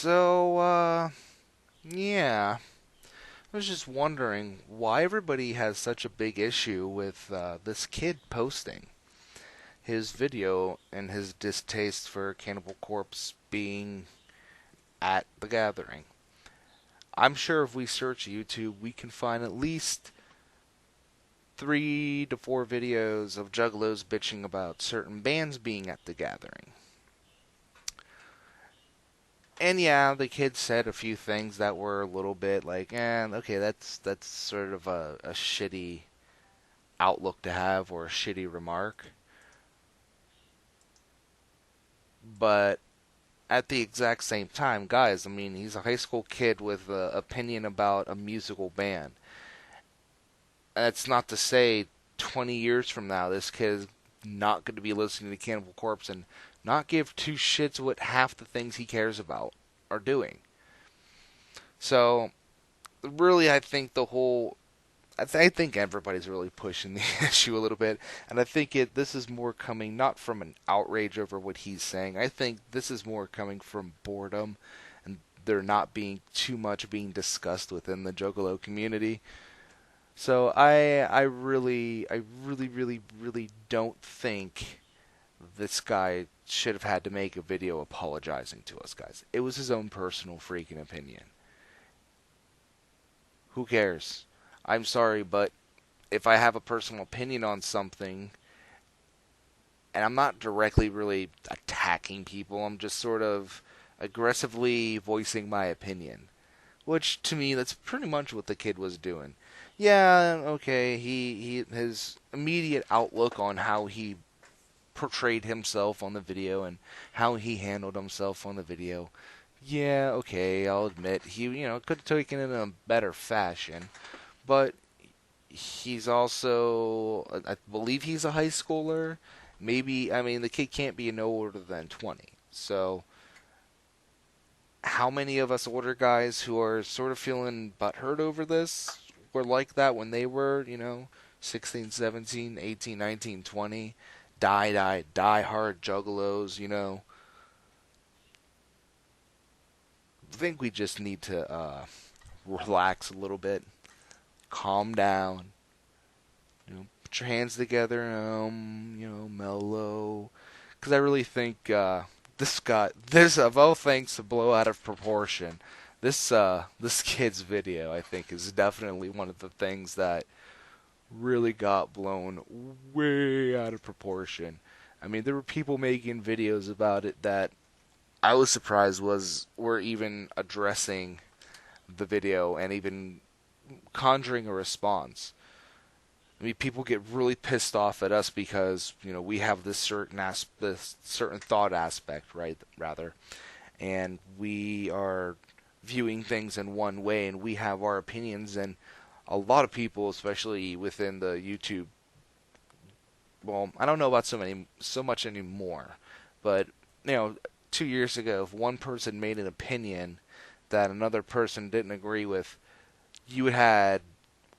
Yeah. I was just wondering why everybody has such a big issue with this kid posting his video and his distaste for Cannibal Corpse being at the gathering. I'm sure if we search YouTube, we can find at least 3 to 4 videos of juggalos bitching about certain bands being at the gathering. And yeah, the kid said a few things that were a little bit like, okay, that's sort of a shitty outlook to have or a shitty remark. But at the exact same time, guys, I mean, he's a high school kid with an opinion about a musical band. That's not to say 20 years from now, this kid is not going to be listening to Cannibal Corpse and not give two shits what half the things he cares about are doing. So, really, I think I think everybody's really pushing the issue a little bit, and I think this is more coming not from an outrage over what he's saying. I think this is more coming from boredom, and there not being too much being discussed within the Juggalo community. So I really don't think this guy should have had to make a video apologizing to us guys. It was his own personal freaking opinion. Who cares? I'm sorry, but if I have a personal opinion on something, and I'm not directly really attacking people, I'm just sort of aggressively voicing my opinion. Which to me, that's pretty much what the kid was doing. Yeah, okay, his immediate outlook on how he portrayed himself on the video and how he handled himself on the video. Yeah, okay, I'll admit he could have taken it in a better fashion, but he's also, I believe he's a high schooler. Maybe, I mean, the kid can't be no older than 20. So, how many of us older guys who are sort of feeling butthurt over this were like that when they were, 16, 17, 18, 19, 20? Die hard juggalos. I think we just need to relax a little bit, calm down, put your hands together, mellow. Because I really think this of all things to blow out of proportion. This kid's video, I think, is definitely one of the things that really got blown way out of proportion. I mean, there were people making videos about it that I was surprised were even addressing the video and even conjuring a response. I mean, people get really pissed off at us because we have this certain thought aspect, right? Rather, and we are viewing things in one way, and we have our opinions. And a lot of people, especially within the YouTube, well, I don't know about so much anymore, but 2 years ago, if one person made an opinion that another person didn't agree with, you had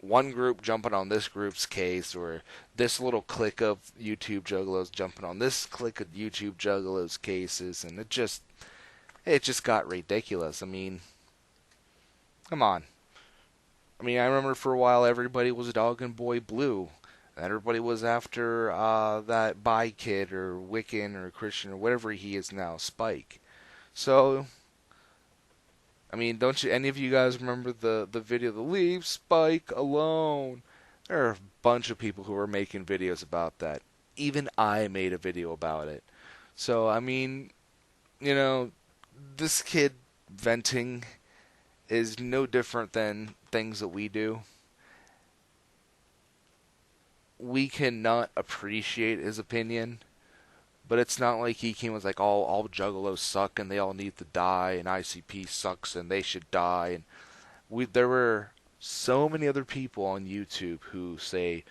one group jumping on this group's case, or this little clique of YouTube juggalos jumping on this clique of YouTube juggalos cases, and it just got ridiculous. I mean, come on. I mean, I remember for a while everybody was dogging Boy Blue. Everybody was after that bi kid or Wiccan or Christian or whatever he is now, Spike. So, I mean, don't any of you guys remember the video, the Leave Spike Alone? There are a bunch of people who are making videos about that. Even I made a video about it. So, I mean, you know, this kid venting is no different than things that we do. We cannot appreciate his opinion, but it's not like he came and was like, all juggalos suck and they all need to die, and ICP sucks and they should die. And there were so many other people on YouTube who say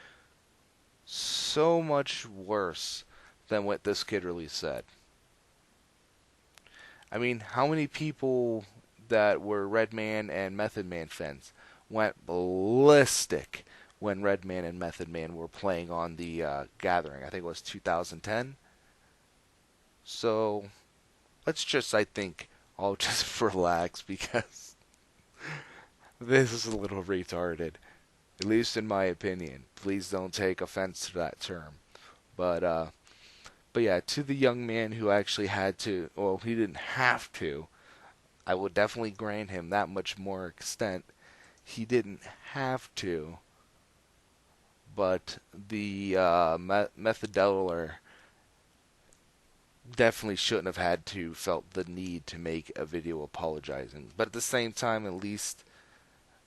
so much worse than what this kid really said. I mean, how many people that were Redman and Method Man fans went ballistic when Redman and Method Man were playing on the Gathering? I think it was 2010. So let's just, I think, I'll just relax because this is a little retarded, at least in my opinion. Please don't take offense to that term. But but yeah, to the young man who actually had to, well, he didn't have to. I will definitely grant him that much more extent. He didn't have to, but the Mettaller definitely shouldn't have had to felt the need to make a video apologizing. But at the same time, at least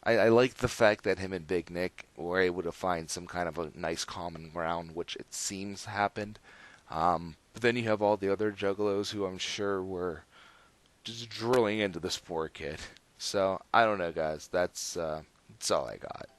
I like the fact that him and Big Nick were able to find some kind of a nice common ground, which it seems happened. But then you have all the other juggalos who I'm sure were just drilling into this poor kid. So I don't know, guys. That's all I got.